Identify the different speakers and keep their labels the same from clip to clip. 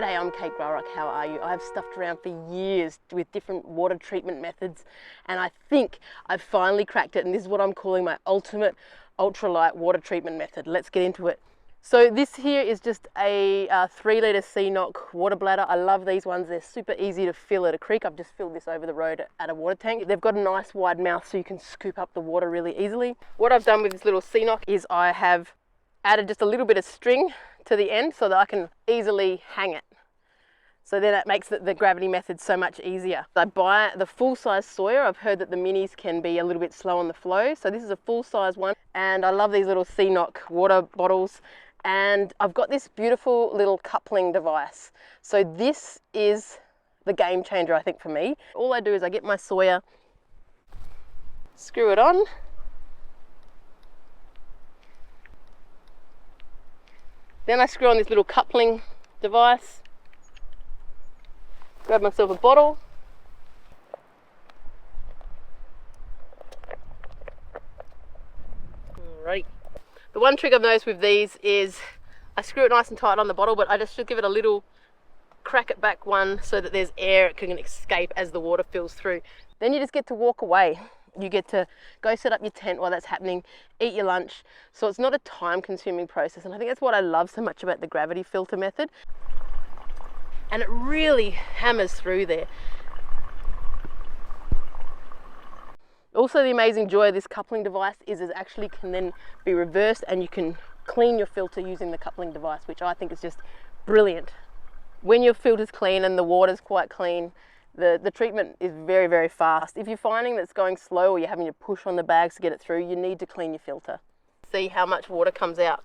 Speaker 1: G'day, I'm Kate Grarrock. How are you? I've stuffed around for years with different water treatment methods, and I think I've finally cracked it, and this is what I'm calling my ultimate ultralight water treatment method. Let's get into it. So this here is just a 3-litre C-Knock water bladder. I love these ones. They're super easy to fill at a creek. I've just filled this over the road at a water tank. They've got a nice wide mouth so you can scoop up the water really easily. What I've done with this little C-Knock is I have added just a little bit of string to the end so that I can easily hang it. So then that makes the gravity method so much easier. I buy the full-size Sawyer. I've heard that the minis can be a little bit slow on the flow. So this is a full-size one, and I love these little C-Knock water bottles. And I've got this beautiful little coupling device. So this is the game changer, I think, for me. All I do is I get my Sawyer, screw it on, then I screw on this little coupling device, grab myself a bottle, alrighty. The one trick I've noticed with these is I screw it nice and tight on the bottle, but I just should give it a little crack it back one so that there's air it can escape as the water fills through. Then you just get to walk away. You get to go set up your tent while that's happening, eat your lunch. So it's not a time-consuming process, and I think that's what I love so much about the gravity filter method. And it really hammers through there. Also, the amazing joy of this coupling device is it actually can then be reversed, and you can clean your filter using the coupling device, which I think is just brilliant. When your filter's clean and the water's quite clean, the treatment is very, very fast. If you're finding that it's going slow or you're having to push on the bags to get it through, you need to clean your filter. See how much water comes out.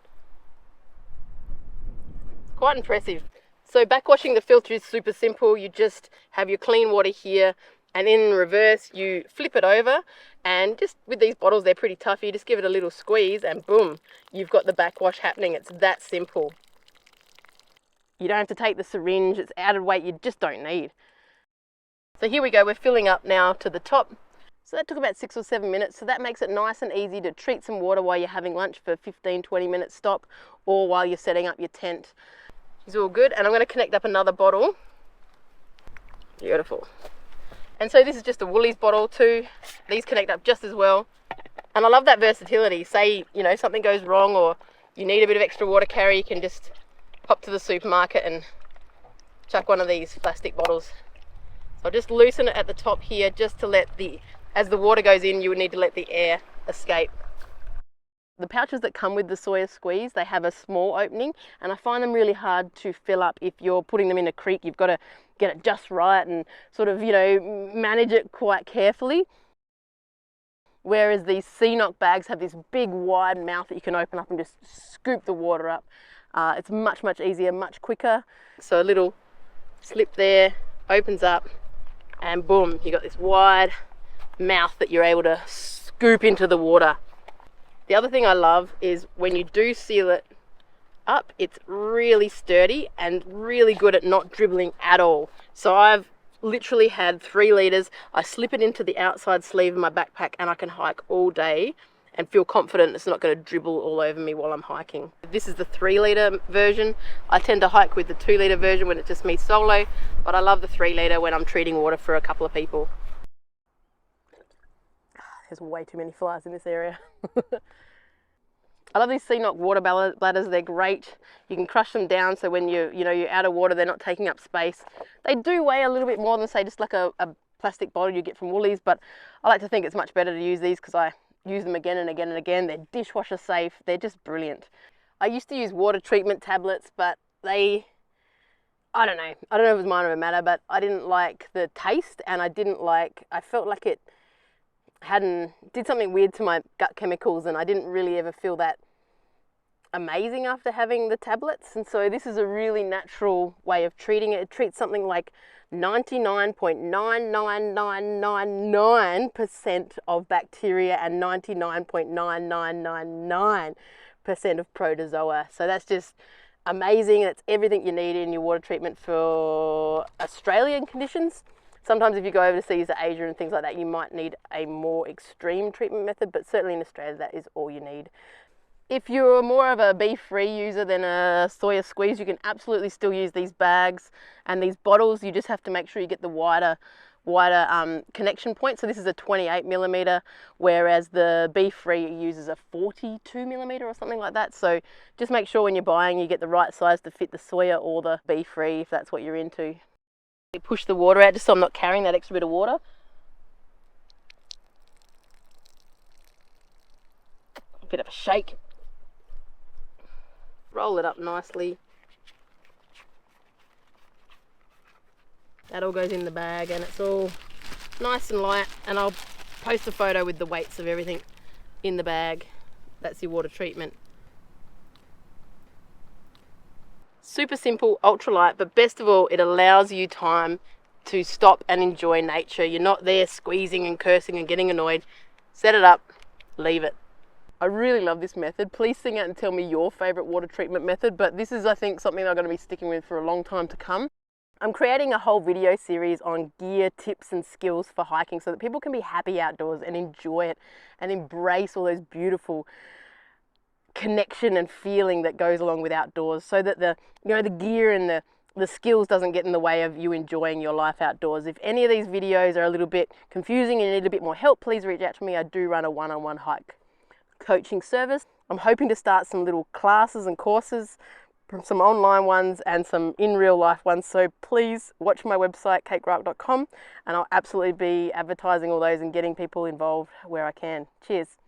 Speaker 1: It's quite impressive. So backwashing the filter is super simple. You just have your clean water here, and in reverse you flip it over, and just with these bottles, they're pretty tough. You just give it a little squeeze and boom, you've got the backwash happening. It's that simple. You don't have to take the syringe. It's added weight you just don't need. So here we go, we're filling up now to the top. So that took about 6 or 7 minutes. So that makes it nice and easy to treat some water while you're having lunch for 15-20 minute stop, or while you're setting up your tent. It's all good. And I'm going to connect up another bottle. Beautiful. And so this is just a Woolies bottle too. These connect up just as well. And I love that versatility. Say, you know, something goes wrong or you need a bit of extra water carry, you can just pop to the supermarket and chuck one of these plastic bottles. So I'll just loosen it at the top here, just to let as the water goes in, you would need to let the air escape. The pouches that come with the Sawyer Squeeze, they have a small opening, and I find them really hard to fill up. If you're putting them in a creek, you've got to get it just right and sort of, you know, manage it quite carefully. Whereas these C-Knock bags have this big wide mouth that you can open up and just scoop the water up. It's much, much easier, much quicker. So a little slip there, opens up, and boom, you got this wide mouth that you're able to scoop into the water. The other thing I love is when you do seal it up, it's really sturdy and really good at not dribbling at all. So I've literally had 3 litres. I slip it into the outside sleeve of my backpack and I can hike all day and feel confident it's not going to dribble all over me while I'm hiking. This is the 3-litre version. I tend to hike with the 2-litre version when it's just me solo, but I love the 3-litre when I'm treating water for a couple of people. There's way too many flies in this area. I love these C-Knock water bladders. They're great. You can crush them down so when you're out of water, they're not taking up space. They do weigh a little bit more than, say, just like a plastic bottle you get from Woolies, but I like to think it's much better to use these because I use them again and again and again. They're dishwasher safe. They're just brilliant. I used to use water treatment tablets, but I don't know if it was minor or matter, but I didn't like the taste, and I felt like it did something weird to my gut chemicals, and I didn't really ever feel that amazing after having the tablets. And so this is a really natural way of treating it. It treats something like 99.99999% of bacteria and 99.9999% of protozoa. So that's just amazing. It's everything you need in your water treatment for Australian conditions. Sometimes if you go overseas to Asia and things like that, you might need a more extreme treatment method, but certainly in Australia, that is all you need. If you're more of a beef-free user than a soya squeeze, you can absolutely still use these bags and these bottles. You just have to make sure you get the wider connection point. So this is a 28 millimeter, whereas the beef-free uses a 42 millimeter or something like that. So just make sure when you're buying, you get the right size to fit the soya or the beef-free if that's what you're into. Push the water out just so I'm not carrying that extra bit of water. A bit of a shake. Roll it up nicely. That all goes in the bag and it's all nice and light, and I'll post a photo with the weights of everything in the bag. That's your water treatment. Super simple, ultralight, but best of all, it allows you time to stop and enjoy nature. You're not there squeezing and cursing and getting annoyed. Set it up, leave it. I really love this method. Please sing out and tell me your favourite water treatment method, but this is, I think, something I'm going to be sticking with for a long time to come. I'm creating a whole video series on gear, tips and skills for hiking so that people can be happy outdoors and enjoy it and embrace all those beautiful connection and feeling that goes along with outdoors, so that the gear and the skills doesn't get in the way of you enjoying your life outdoors. If any of these videos are a little bit confusing and you need a bit more help, please reach out to me. I do run a one-on-one hike coaching service. I'm hoping to start some little classes and courses, some online ones and some in real life ones. So please watch my website, kategrok.com, and I'll absolutely be advertising all those and getting people involved where I can. Cheers.